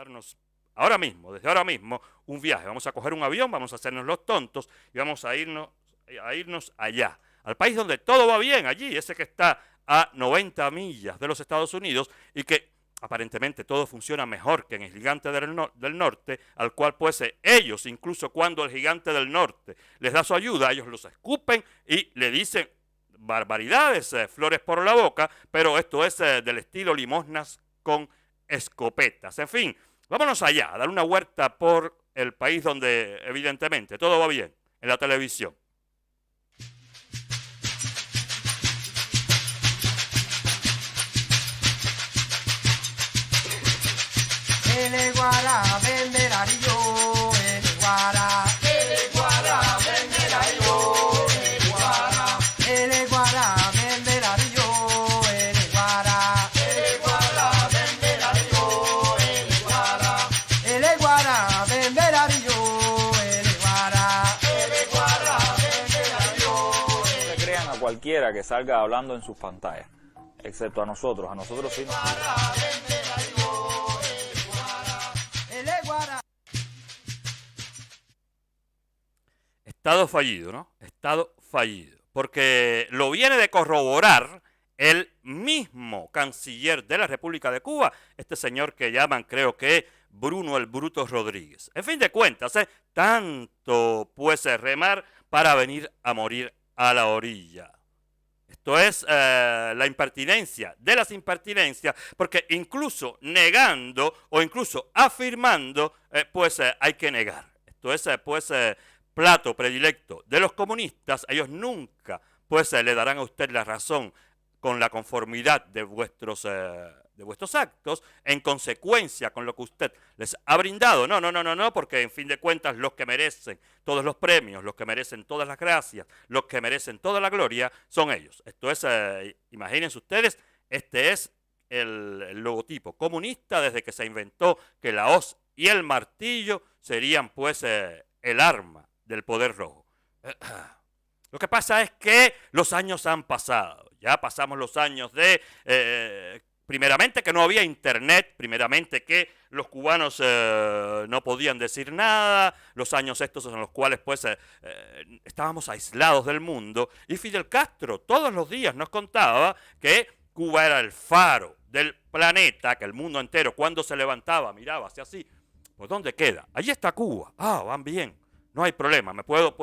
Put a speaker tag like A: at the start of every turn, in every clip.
A: darnos ahora mismo, desde ahora mismo, un viaje. Vamos a coger un avión, vamos a hacernos los tontos y vamos a irnos allá, al país donde todo va bien, allí, ese que está a 90 millas de los Estados Unidos y que aparentemente todo funciona mejor que en el gigante del norte, al cual pues ellos, incluso cuando el gigante del norte les da su ayuda, ellos los escupen y le dicen barbaridades, flores por la boca, pero esto es del estilo limosnas con escopetas. En fin, vámonos allá, a dar una vuelta por el país donde evidentemente todo va bien, en la televisión.
B: El guará venderario, el guará venderario, el guará venderario, el guará venderario, el guará venderario,
C: No le crean a cualquiera que salga hablando en sus pantallas, excepto a nosotros sí nos...
A: Estado fallido, ¿no? Estado fallido. Porque lo viene de corroborar el mismo canciller de la República de Cuba, este señor que llaman, creo que, Bruno el Bruto Rodríguez. En fin de cuentas, tanto puede remar para venir a morir a la orilla. Esto es la impertinencia de las impertinencias, porque incluso negando o incluso afirmando, hay que negar. Esto es, plato predilecto de los comunistas. Ellos nunca, le darán a usted la razón con la conformidad de vuestros actos, en consecuencia con lo que usted les ha brindado. No, porque en fin de cuentas los que merecen todos los premios, los que merecen todas las gracias, los que merecen toda la gloria, son ellos. Esto es, imagínense ustedes, este es el logotipo comunista desde que se inventó que la hoz y el martillo serían, el arma del poder rojo. Lo que pasa es que los años han pasado. Ya pasamos los años de, primeramente, que no había internet, primeramente que los cubanos no podían decir nada, los años estos en los cuales estábamos aislados del mundo, y Fidel Castro todos los días nos contaba que Cuba era el faro del planeta, que el mundo entero cuando se levantaba miraba hacia así. ¿Por dónde queda? Allí está Cuba. Ah, van bien. No hay problema, me puedo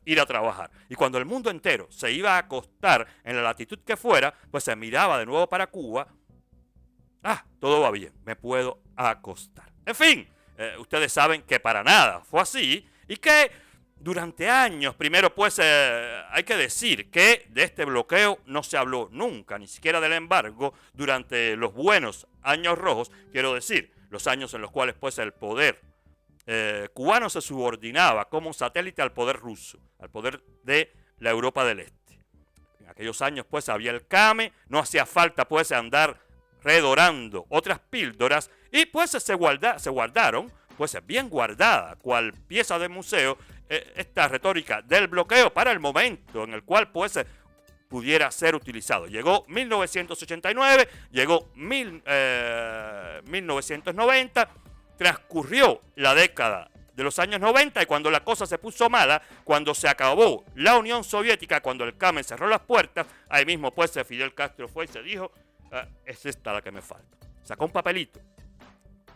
A: ir a trabajar. Y cuando el mundo entero se iba a acostar en la latitud que fuera, se miraba de nuevo para Cuba. Ah, todo va bien, me puedo acostar. En fin, ustedes saben que para nada fue así y que durante años, primero hay que decir que de este bloqueo no se habló nunca, ni siquiera del embargo, durante los buenos años rojos, quiero decir, los años en los cuales el poder cubano se subordinaba como un satélite al poder ruso, al poder de la Europa del Este. En aquellos años había el CAME, no hacía falta andar redorando otras píldoras y se guardaron, bien guardada, cual pieza de museo, esta retórica del bloqueo para el momento en el cual pudiera ser utilizado. Llegó 1989, llegó 1990, transcurrió la década de los años 90 y cuando la cosa se puso mala, cuando se acabó la Unión Soviética, cuando el CAME cerró las puertas, ahí mismo Fidel Castro fue y se dijo, es esta la que me falta. Sacó un papelito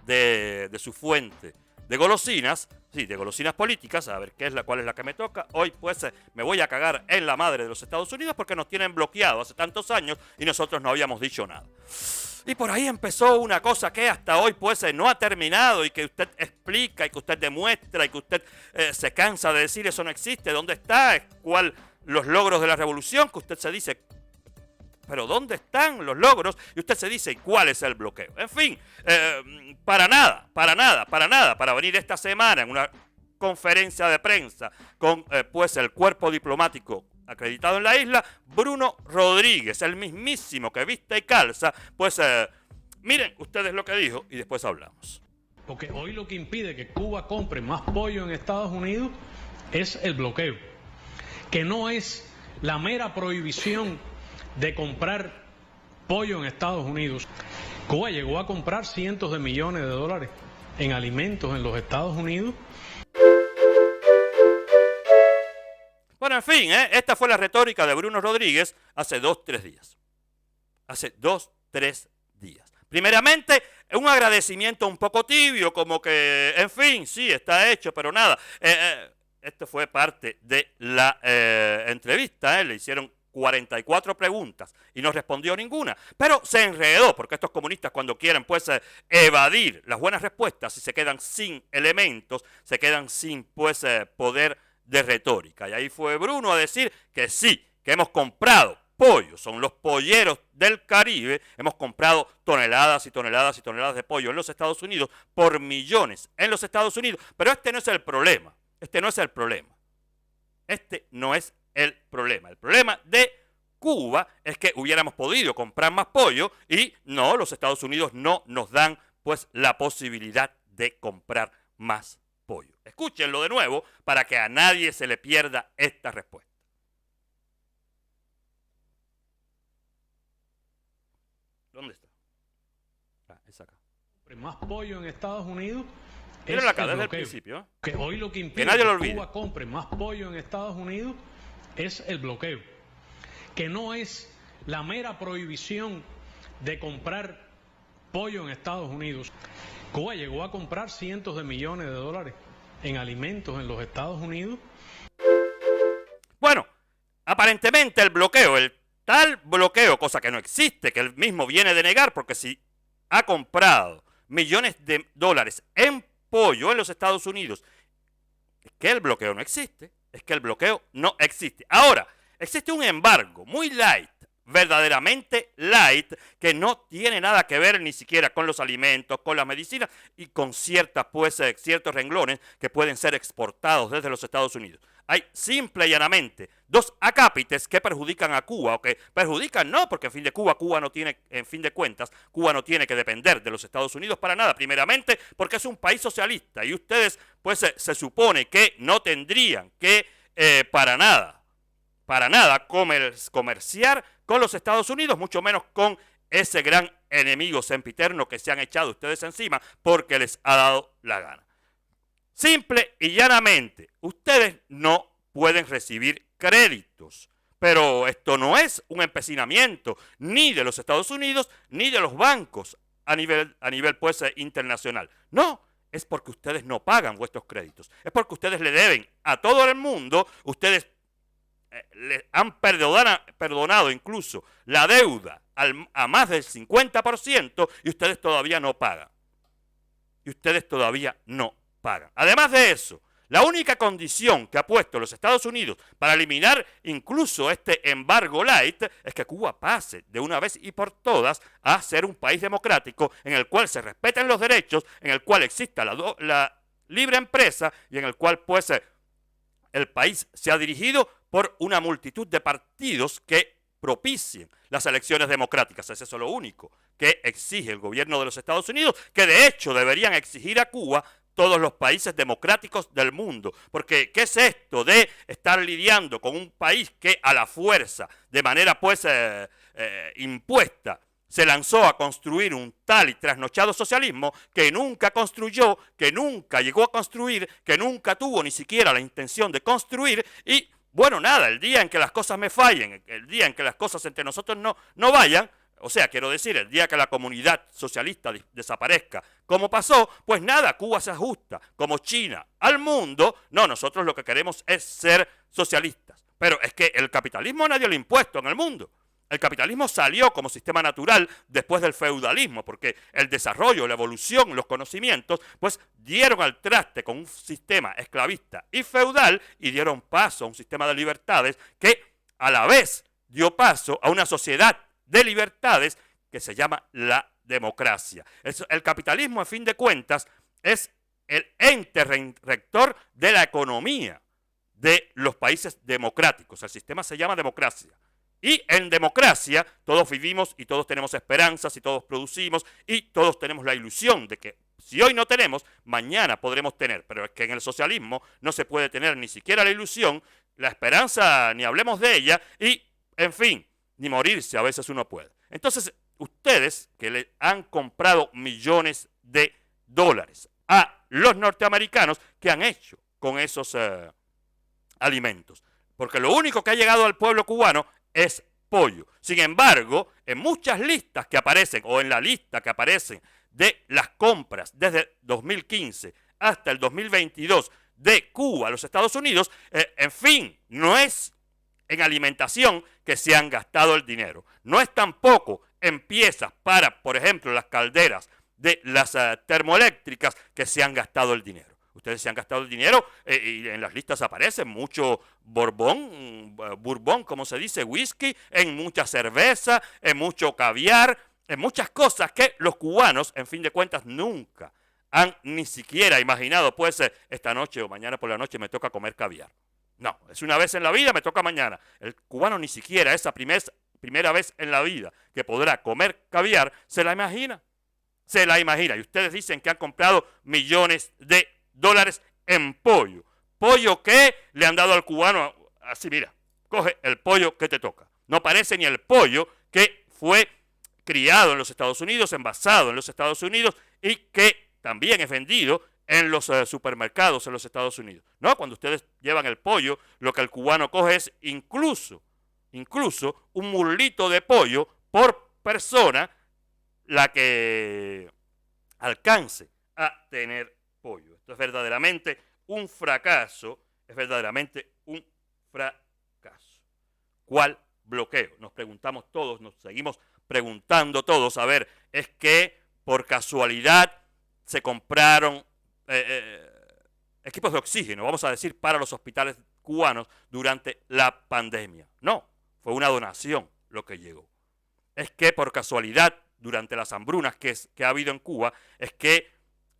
A: de su fuente de golosinas, sí, de golosinas políticas, a ver cuál es la que me toca. Hoy me voy a cagar en la madre de los Estados Unidos porque nos tienen bloqueado hace tantos años y nosotros no habíamos dicho nada. Y por ahí empezó una cosa que hasta hoy no ha terminado y que usted explica y que usted demuestra y que usted se cansa de decir eso no existe. ¿Dónde está? ¿Cuál los logros de la revolución? Que usted se dice, pero ¿dónde están los logros? Y usted se dice, ¿y cuál es el bloqueo? En fin, para venir esta semana en una conferencia de prensa con el cuerpo diplomático acreditado en la isla, Bruno Rodríguez, el mismísimo que viste y calza, miren ustedes lo que dijo y después hablamos.
D: Porque hoy lo que impide que Cuba compre más pollo en Estados Unidos es el bloqueo, que no es la mera prohibición de comprar pollo en Estados Unidos, Cuba llegó a comprar cientos de millones de dólares en alimentos en los Estados Unidos.
A: Bueno, en fin, esta fue la retórica de Bruno Rodríguez hace 2-3 días. Hace 2-3 días. Primeramente, un agradecimiento un poco tibio, como que, en fin, sí, está hecho, pero nada. Esto fue parte de la entrevista, le hicieron 44 preguntas y no respondió ninguna, pero se enredó, porque estos comunistas cuando quieren pues evadir las buenas respuestas y se quedan sin elementos, se quedan sin pues poder de retórica. Y ahí fue Bruno a decir que sí, que hemos comprado pollo, son los polleros del Caribe, hemos comprado toneladas y toneladas y toneladas de pollo en los Estados Unidos por millones en los Estados Unidos, pero este no es el problema, este no es el problema, este no es el problema. El problema de Cuba es que hubiéramos podido comprar más pollo y no, los Estados Unidos no nos dan pues la posibilidad de comprar más pollo. Escúchenlo de nuevo para que a nadie se le pierda esta respuesta. ¿Dónde está? Es acá.
D: Más pollo en Estados Unidos.
A: Mírenla acá, desde el principio.
D: Que hoy lo que impide
A: nadie lo
D: que
A: olvide.
D: Cuba compre más pollo en Estados Unidos es el bloqueo. Que no es la mera prohibición de comprar pollo en Estados Unidos. Cuba llegó a comprar cientos de millones de dólares en alimentos en los Estados Unidos.
A: Bueno, aparentemente el bloqueo, el tal bloqueo, cosa que no existe, que él mismo viene de negar, porque si ha comprado millones de dólares en pollo en los Estados Unidos, es que el bloqueo no existe, es que el bloqueo no existe. Ahora, existe un embargo muy light, verdaderamente light, que no tiene nada que ver ni siquiera con los alimentos, con las medicinas y con ciertas, pues, ciertos renglones que pueden ser exportados desde los Estados Unidos. Hay simple y llanamente dos acápites que perjudican a Cuba, o que perjudican no, porque Cuba no tiene, en fin de cuentas, Cuba no tiene que depender de los Estados Unidos para nada. Primeramente, porque es un país socialista y ustedes, pues, se supone que no tendrían que, para nada, comerciar con los Estados Unidos, mucho menos con ese gran enemigo sempiterno que se han echado ustedes encima porque les ha dado la gana. Simple y llanamente, ustedes no pueden recibir créditos, pero esto no es un empecinamiento ni de los Estados Unidos ni de los bancos a nivel pues internacional. No, es porque ustedes no pagan vuestros créditos, es porque ustedes le deben a todo el mundo, ustedes le han perdonado incluso la deuda a más del 50% y ustedes todavía no pagan. Además de eso, la única condición que ha puesto los Estados Unidos para eliminar incluso este embargo light es que Cuba pase de una vez y por todas a ser un país democrático en el cual se respeten los derechos, en el cual exista la libre empresa y en el cual pues el país se ha dirigido por una multitud de partidos que propicien las elecciones democráticas. Es eso lo único que exige el gobierno de los Estados Unidos, que de hecho deberían exigir a Cuba todos los países democráticos del mundo. Porque, ¿qué es esto de estar lidiando con un país que a la fuerza, de manera pues impuesta, se lanzó a construir un tal y trasnochado socialismo que nunca construyó, que nunca llegó a construir, que nunca tuvo ni siquiera la intención de construir? Y bueno, nada, el día en que las cosas me fallen, el día en que las cosas entre nosotros no vayan, o sea, quiero decir, el día que la comunidad socialista desaparezca, como pasó, pues nada, Cuba se ajusta como China al mundo. No, nosotros lo que queremos es ser socialistas. Pero es que el capitalismo nadie lo ha impuesto en el mundo. El capitalismo salió como sistema natural después del feudalismo, porque el desarrollo, la evolución, los conocimientos, pues dieron al traste con un sistema esclavista y feudal y dieron paso a un sistema de libertades que a la vez dio paso a una sociedad de libertades que se llama la democracia. El capitalismo, a fin de cuentas, es el ente rector de la economía de los países democráticos. El sistema se llama democracia. Y en democracia todos vivimos y todos tenemos esperanzas y todos producimos y todos tenemos la ilusión de que si hoy no tenemos, mañana podremos tener. Pero es que en el socialismo no se puede tener ni siquiera la ilusión, la esperanza, ni hablemos de ella y, en fin, ni morirse a veces uno puede. Entonces, ustedes que le han comprado millones de dólares a los norteamericanos, ¿qué han hecho con esos alimentos? Porque lo único que ha llegado al pueblo cubano es pollo. Sin embargo, en muchas listas que aparecen, o en la lista que aparecen de las compras desde 2015 hasta el 2022 de Cuba a los Estados Unidos, en fin, no es en alimentación que se han gastado el dinero. No es tampoco en piezas para, por ejemplo, las calderas de las termoeléctricas que se han gastado el dinero. Ustedes se han gastado el dinero y en las listas aparece mucho bourbon, como se dice, whisky, en mucha cerveza, en mucho caviar, en muchas cosas que los cubanos, en fin de cuentas, nunca han ni siquiera imaginado. Puede ser esta noche o mañana por la noche me toca comer caviar. No, es una vez en la vida, me toca mañana. El cubano ni siquiera esa primera vez en la vida que podrá comer caviar, se la imagina. Se la imagina. Y ustedes dicen que han comprado millones de dólares en pollo. Pollo que le han dado al cubano, así mira, coge el pollo que te toca. No parece ni el pollo que fue criado en los Estados Unidos, envasado en los Estados Unidos y que también es vendido en los supermercados en los Estados Unidos. No, cuando ustedes llevan el pollo, lo que el cubano coge es incluso un mulito de pollo por persona, la que alcance a tener pollo. Esto es verdaderamente un fracaso, es verdaderamente un fracaso. ¿Cuál bloqueo? Nos preguntamos todos, nos seguimos preguntando todos. A ver, ¿es que por casualidad se compraron equipos de oxígeno, vamos a decir, para los hospitales cubanos durante la pandemia? No, fue una donación lo que llegó. Es que por casualidad, durante las hambrunas que ha habido en Cuba, es que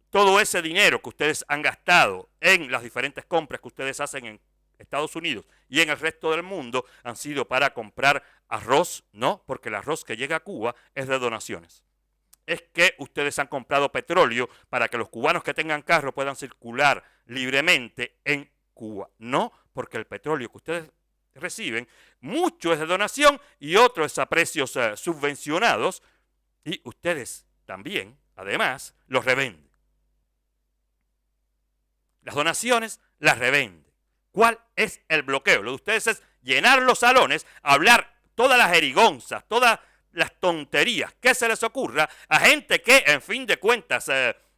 A: todo ese dinero que ustedes han gastado en las diferentes compras que ustedes hacen en Estados Unidos y en el resto del mundo han sido para comprar arroz, no, porque el arroz que llega a Cuba es de donaciones. Es que ustedes han comprado petróleo para que los cubanos que tengan carro puedan circular libremente en Cuba. No, porque el petróleo que ustedes reciben, mucho es de donación y otro es a precios subvencionados, y ustedes también, además, los revenden. Las donaciones las revenden. ¿Cuál es el bloqueo? Lo de ustedes es llenar los salones, hablar todas las jerigonzas, todas las tonterías que se les ocurra a gente que, en fin de cuentas,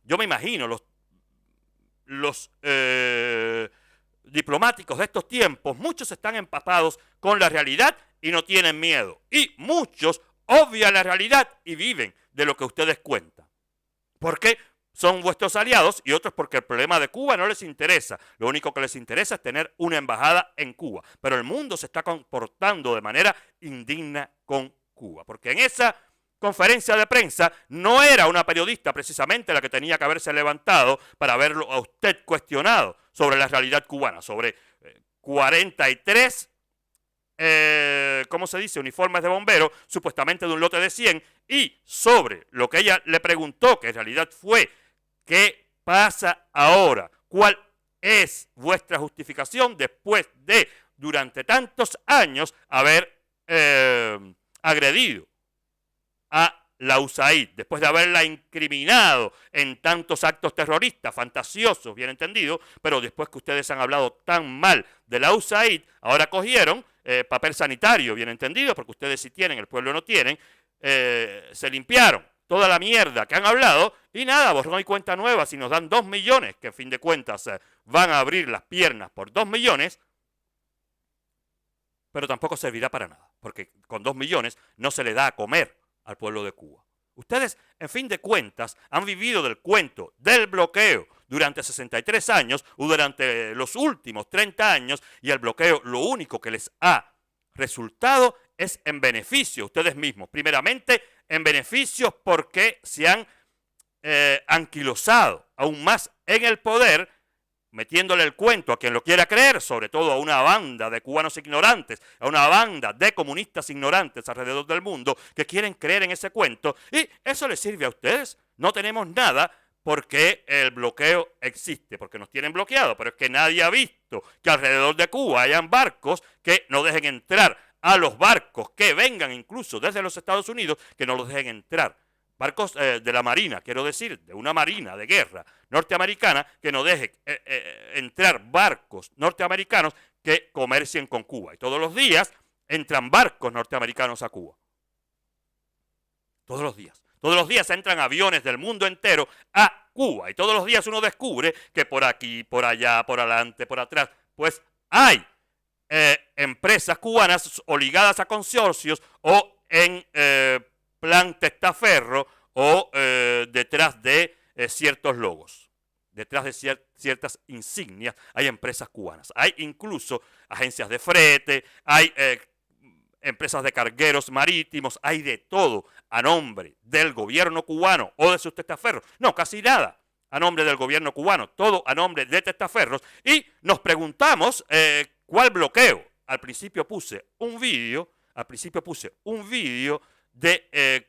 A: yo me imagino los diplomáticos de estos tiempos, muchos están empapados con la realidad y no tienen miedo. Y muchos obvian la realidad y viven de lo que ustedes cuentan. Porque son vuestros aliados y otros porque el problema de Cuba no les interesa. Lo único que les interesa es tener una embajada en Cuba. Pero el mundo se está comportando de manera indigna con Cuba. Porque en esa conferencia de prensa no era una periodista precisamente la que tenía que haberse levantado para haberlo a usted cuestionado sobre la realidad cubana, sobre 43 ¿cómo se dice? Uniformes de bomberos, supuestamente de un lote de 100, y sobre lo que ella le preguntó, que en realidad fue, ¿qué pasa ahora? ¿Cuál es vuestra justificación después de, durante tantos años, haber agredido a la USAID, después de haberla incriminado en tantos actos terroristas, fantasiosos, bien entendido, pero después que ustedes han hablado tan mal de la USAID, ahora cogieron papel sanitario, bien entendido, porque ustedes sí tienen, el pueblo no tienen, se limpiaron toda la mierda que han hablado y nada, borrón y cuenta nueva. Si nos dan 2 millones, que en fin de cuentas van a abrir las piernas por 2 millones, pero tampoco servirá para nada, porque con 2 millones no se le da a comer al pueblo de Cuba. Ustedes, en fin de cuentas, han vivido del cuento del bloqueo durante 63 años o durante los últimos 30 años, y el bloqueo lo único que les ha resultado es en beneficio ustedes mismos. Primeramente, en beneficios porque se han anquilosado aún más en el poder, metiéndole el cuento a quien lo quiera creer, sobre todo a una banda de cubanos ignorantes, a una banda de comunistas ignorantes alrededor del mundo que quieren creer en ese cuento, y eso les sirve a ustedes. No tenemos nada porque el bloqueo existe, porque nos tienen bloqueado, pero es que nadie ha visto que alrededor de Cuba hayan barcos que no dejen entrar a los barcos que vengan incluso desde los Estados Unidos, que no los dejen entrar. Barcos de la Marina, quiero decir, de una Marina de guerra norteamericana, que no deje entrar barcos norteamericanos que comercien con Cuba. Y todos los días entran barcos norteamericanos a Cuba. Todos los días. Todos los días entran aviones del mundo entero a Cuba. Y todos los días uno descubre que por aquí, por allá, por adelante, por atrás, pues hay empresas cubanas o ligadas a consorcios o en plan testaferro o detrás de ciertos logos. Detrás de ciertas insignias hay empresas cubanas. Hay incluso agencias de frete, hay empresas de cargueros marítimos, hay de todo a nombre del gobierno cubano o de sus testaferros. No, casi nada a nombre del gobierno cubano, todo a nombre de testaferros. Y nos preguntamos cuál bloqueo. Al principio puse un vídeo de,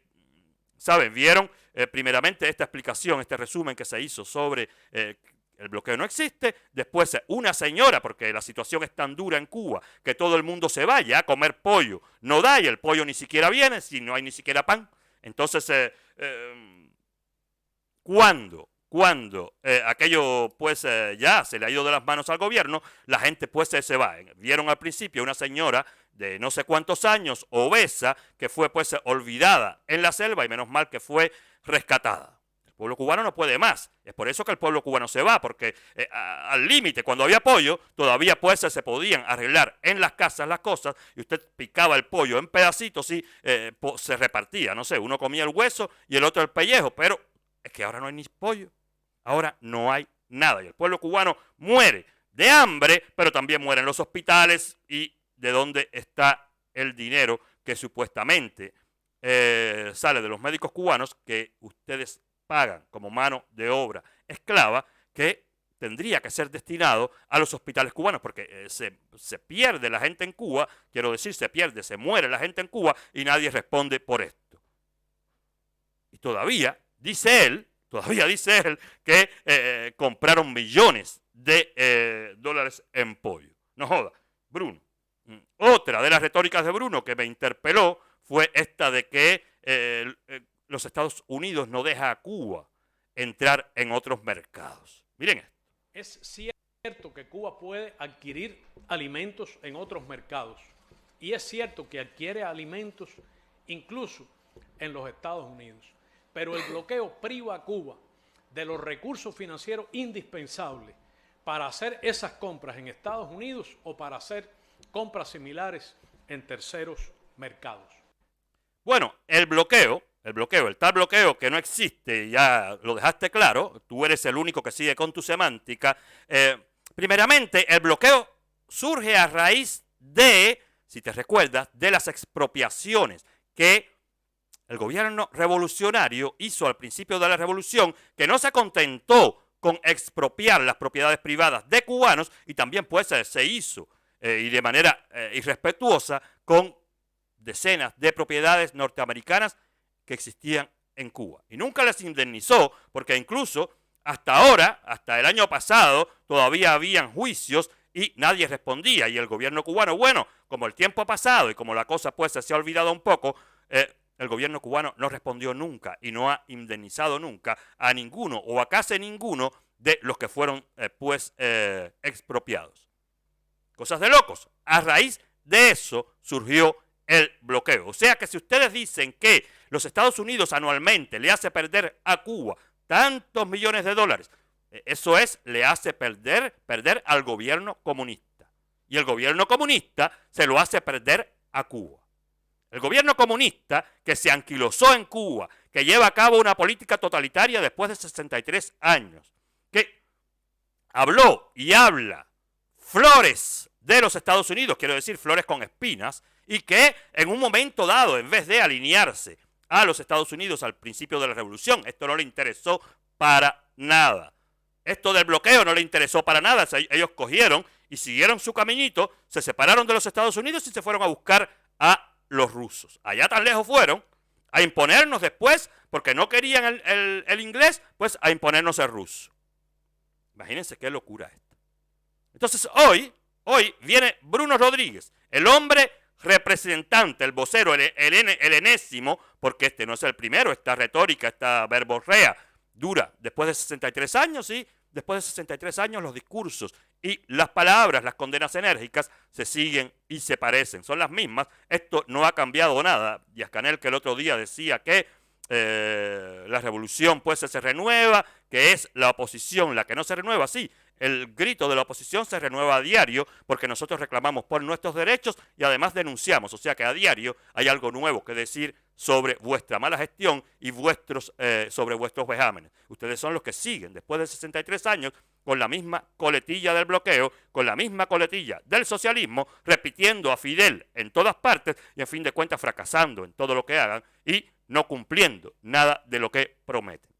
A: ¿saben? Vieron primeramente esta explicación, este resumen que se hizo sobre el bloqueo no existe. Después una señora, porque la situación es tan dura en Cuba que todo el mundo se vaya a comer pollo. No da y el pollo ni siquiera viene, si no hay ni siquiera pan. Entonces, cuando aquello pues ya se le ha ido de las manos al gobierno, la gente pues se va. Vieron al principio una señora de no sé cuántos años, obesa, que fue pues olvidada en la selva y menos mal que fue rescatada. El pueblo cubano no puede más. Es por eso que el pueblo cubano se va, porque al límite, cuando había pollo, todavía pues se podían arreglar en las casas las cosas y usted picaba el pollo en pedacitos y se repartía. No sé, uno comía el hueso y el otro el pellejo, pero es que ahora no hay ni pollo. Ahora no hay nada y el pueblo cubano muere de hambre, pero también muere en los hospitales y de dónde está el dinero que supuestamente sale de los médicos cubanos que ustedes pagan como mano de obra esclava, que tendría que ser destinado a los hospitales cubanos, porque se pierde la gente en Cuba, quiero decir, se muere la gente en Cuba y nadie responde por esto. Y todavía dice él que compraron millones de dólares en pollo. No joda, Bruno. Otra de las retóricas de Bruno que me interpeló fue esta de que los Estados Unidos no deja a Cuba entrar en otros mercados. Miren esto.
D: Es cierto que Cuba puede adquirir alimentos en otros mercados y es cierto que adquiere alimentos incluso en los Estados Unidos, pero el bloqueo priva a Cuba de los recursos financieros indispensables para hacer esas compras en Estados Unidos o para hacer compras similares en terceros mercados.
A: Bueno, el tal bloqueo que no existe, ya lo dejaste claro, tú eres el único que sigue con tu semántica. Primeramente, el bloqueo surge a raíz de, si te recuerdas, de las expropiaciones que el gobierno revolucionario hizo al principio de la revolución, que no se contentó con expropiar las propiedades privadas de cubanos y también pues se hizo y de manera irrespetuosa con decenas de propiedades norteamericanas que existían en Cuba. Y nunca les indemnizó, porque incluso hasta ahora, hasta el año pasado, todavía habían juicios y nadie respondía. Y el gobierno cubano, bueno, como el tiempo ha pasado y como la cosa pues se ha olvidado un poco, el gobierno cubano no respondió nunca y no ha indemnizado nunca a ninguno o a casi ninguno de los que fueron expropiados. Cosas de locos. A raíz de eso surgió el bloqueo. O sea que si ustedes dicen que los Estados Unidos anualmente le hace perder a Cuba tantos millones de dólares, eso le hace perder al gobierno comunista. Y el gobierno comunista se lo hace perder a Cuba. El gobierno comunista que se anquilosó en Cuba, que lleva a cabo una política totalitaria después de 63 años, que habló y habla flores de los Estados Unidos, quiero decir flores con espinas, y que en un momento dado, en vez de alinearse a los Estados Unidos al principio de la revolución, esto no le interesó para nada. Esto del bloqueo no le interesó para nada. Ellos cogieron y siguieron su caminito, se separaron de los Estados Unidos y se fueron a buscar a los rusos. Allá tan lejos fueron a imponernos después, porque no querían el inglés, pues a imponernos el ruso. Imagínense qué locura esto. Entonces hoy viene Bruno Rodríguez, el hombre representante, el vocero, el enésimo, porque este no es el primero, esta retórica, esta verborrea dura después de 63 años, ¿sí? Después de 63 años los discursos y las palabras, las condenas enérgicas se siguen y se parecen, son las mismas. Esto no ha cambiado nada. Díaz-Canel, que el otro día decía que la revolución pues se renueva, que es la oposición la que no se renueva, sí. El grito de la oposición se renueva a diario porque nosotros reclamamos por nuestros derechos y además denunciamos, o sea que a diario hay algo nuevo que decir sobre vuestra mala gestión y sobre vuestros vejámenes. Ustedes son los que siguen después de 63 años con la misma coletilla del bloqueo, con la misma coletilla del socialismo, repitiendo a Fidel en todas partes y en fin de cuentas fracasando en todo lo que hagan y no cumpliendo nada de lo que prometen.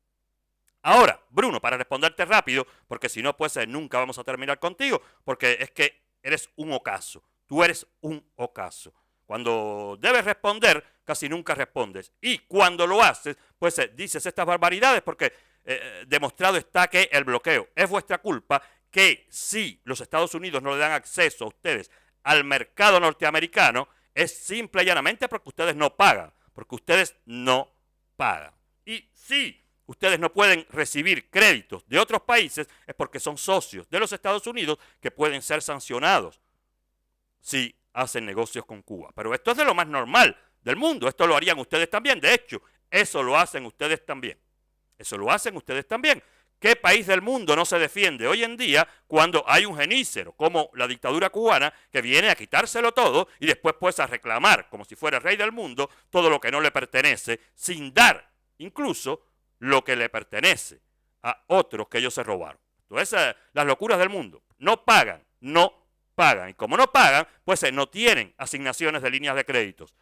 A: Ahora, Bruno, para responderte rápido, porque si no, pues nunca vamos a terminar contigo, porque es que eres un ocaso, tú eres un ocaso. Cuando debes responder, casi nunca respondes. Y cuando lo haces, pues dices estas barbaridades, porque demostrado está que el bloqueo es vuestra culpa, que si los Estados Unidos no le dan acceso a ustedes al mercado norteamericano, es simple y llanamente porque ustedes no pagan, porque ustedes no pagan. Y si ustedes no pueden recibir créditos de otros países, es porque son socios de los Estados Unidos que pueden ser sancionados si hacen negocios con Cuba. Pero esto es de lo más normal del mundo. Esto lo harían ustedes también. De hecho, eso lo hacen ustedes también. Eso lo hacen ustedes también. ¿Qué país del mundo no se defiende hoy en día cuando hay un genícero como la dictadura cubana que viene a quitárselo todo y después pues a reclamar, como si fuera el rey del mundo, todo lo que no le pertenece, sin dar incluso lo que le pertenece a otros que ellos se robaron? Entonces, las locuras del mundo. No pagan, no pagan. Y como no pagan, pues no tienen asignaciones de líneas de créditos.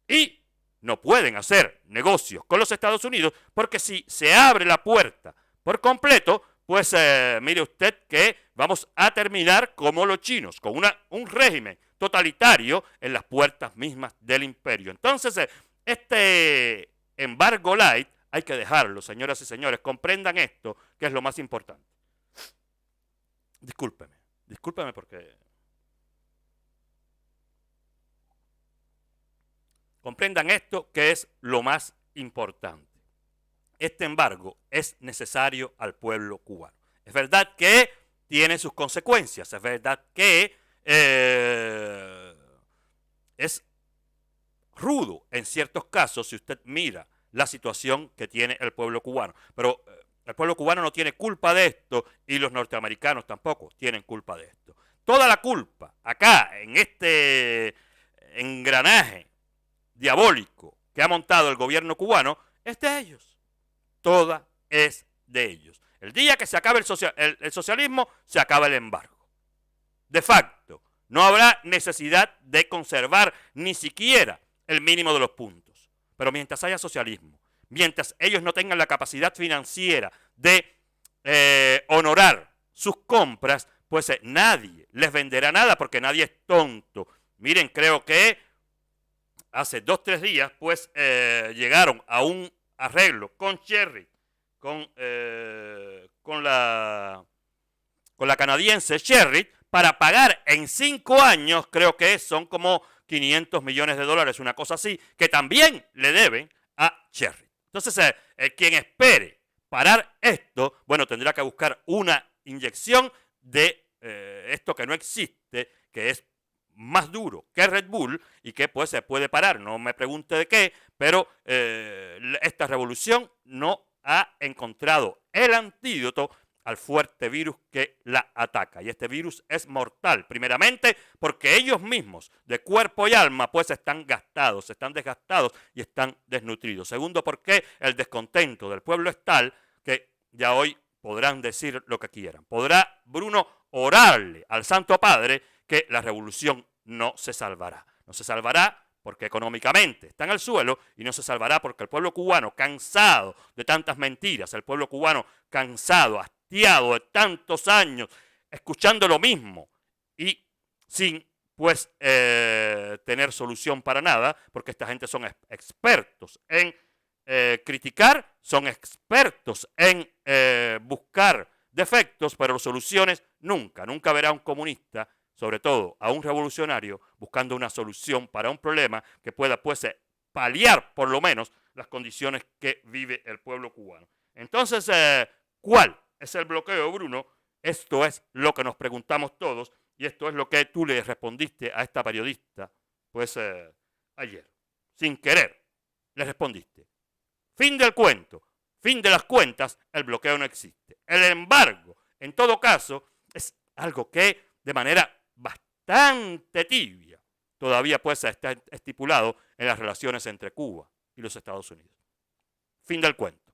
A: Y no pueden hacer negocios con los Estados Unidos porque si se abre la puerta por completo, pues mire usted que vamos a terminar como los chinos, con un régimen totalitario en las puertas mismas del imperio. Entonces, este embargo light hay que dejarlo, señoras y señores. Comprendan esto, que es lo más importante. Discúlpeme porque... Comprendan esto, que es lo más importante. Este embargo es necesario al pueblo cubano. Es verdad que tiene sus consecuencias, es verdad que es rudo en ciertos casos si usted mira la situación que tiene el pueblo cubano. Pero el pueblo cubano no tiene culpa de esto y los norteamericanos tampoco tienen culpa de esto. Toda la culpa acá, en este engranaje diabólico que ha montado el gobierno cubano, es de ellos. Toda es de ellos. El día que se acabe el socialismo, se acaba el embargo. De facto, no habrá necesidad de conservar ni siquiera el mínimo de los puntos. Pero mientras haya socialismo, mientras ellos no tengan la capacidad financiera de honorar sus compras, pues nadie les venderá nada porque nadie es tonto. Miren, creo que hace 2 o 3 días, pues llegaron a un arreglo con Sherritt, con la canadiense Sherritt, para pagar en 5 años, creo que son como $500 millones, una cosa así, que también le deben a Sherritt. Entonces, quien espere parar esto, bueno, tendrá que buscar una inyección de esto que no existe, que es más duro que Red Bull y que pues se puede parar. No me pregunte de qué, pero esta revolución no ha encontrado el antídoto al fuerte virus que la ataca. Y este virus es mortal, primeramente porque ellos mismos, de cuerpo y alma, pues están gastados, están desgastados y están desnutridos. Segundo, porque el descontento del pueblo es tal que ya hoy podrán decir lo que quieran. Podrá Bruno orarle al Santo Padre que la revolución no se salvará. No se salvará porque económicamente está en el suelo y no se salvará porque el pueblo cubano, cansado de tantas mentiras, el pueblo cubano cansado, hastiado de tantos años, escuchando lo mismo y sin pues tener solución para nada, porque esta gente son expertos en criticar, son expertos en buscar defectos, pero soluciones nunca. Nunca verá un comunista sobre todo a un revolucionario buscando una solución para un problema que pueda pues paliar por lo menos las condiciones que vive el pueblo cubano. Entonces, ¿cuál es el bloqueo, Bruno? Esto es lo que nos preguntamos todos y esto es lo que tú le respondiste a esta periodista pues ayer. Sin querer, le respondiste. Fin del cuento, fin de las cuentas, el bloqueo no existe. El embargo, en todo caso, es algo que de manera bastante tibia todavía pues está estipulado en las relaciones entre Cuba y los Estados Unidos. Fin del cuento.